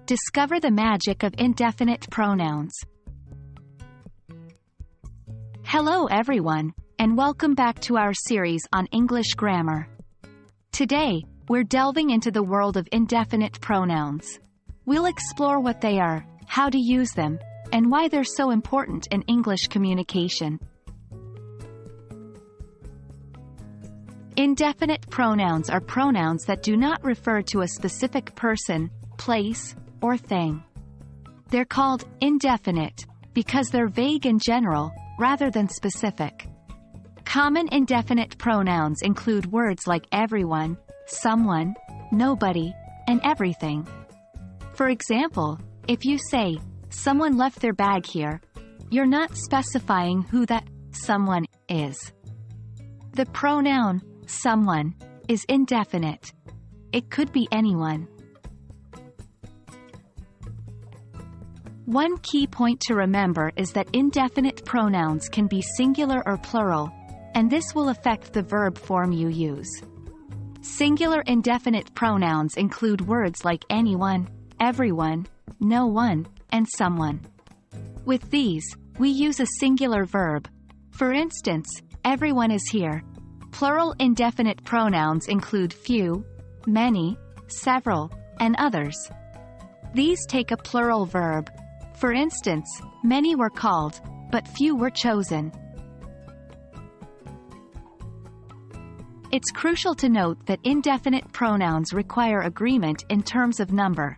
Discover the magic of indefinite pronouns. Hello everyone, and welcome back to our series on English grammar. Today, we're delving into the world of indefinite pronouns. We'll explore what they are, how to use them, and why they're so important in English communication. Indefinite pronouns are pronouns that do not refer to a specific person, place, or thing. They're called indefinite because they're vague and general, rather than specific. Common indefinite pronouns include words like everyone, someone, nobody, and everything. For example, if you say, someone left their bag here, you're not specifying who that someone is. The pronoun someone is indefinite. It could be anyone. One key point to remember is that indefinite pronouns can be singular or plural, and this will affect the verb form you use. Singular indefinite pronouns include words like anyone, everyone, no one, and someone. With these, we use a singular verb. For instance, everyone is here. Plural indefinite pronouns include few, many, several, and others. These take a plural verb. For instance, many were called, but few were chosen. It's crucial to note that indefinite pronouns require agreement in terms of number.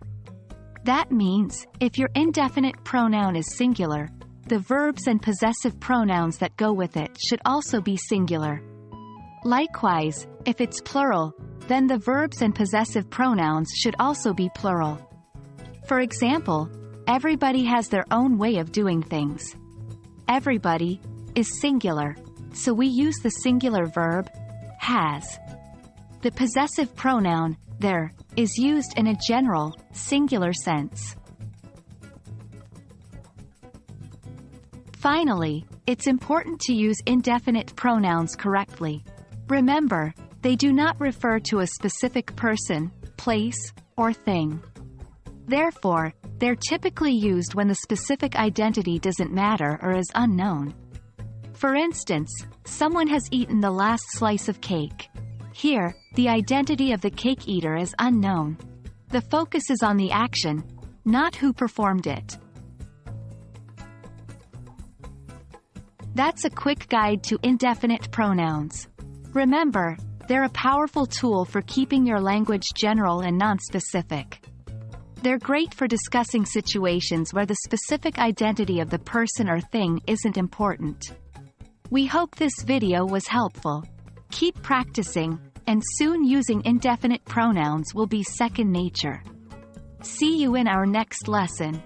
That means, if your indefinite pronoun is singular, the verbs and possessive pronouns that go with it should also be singular. Likewise, if it's plural, then the verbs and possessive pronouns should also be plural. For example, everybody has their own way of doing things. Everybody is singular, so we use the singular verb has. The possessive pronoun there is used in a general, singular sense. Finally, it's important to use indefinite pronouns correctly. Remember, they do not refer to a specific person, place, or thing. Therefore, they're typically used when the specific identity doesn't matter or is unknown. For instance, someone has eaten the last slice of cake. Here, the identity of the cake eater is unknown. The focus is on the action, not who performed it. That's a quick guide to indefinite pronouns. Remember, they're a powerful tool for keeping your language general and non-specific. They're great for discussing situations where the specific identity of the person or thing isn't important. We hope this video was helpful. Keep practicing, and soon using indefinite pronouns will be second nature. See you in our next lesson.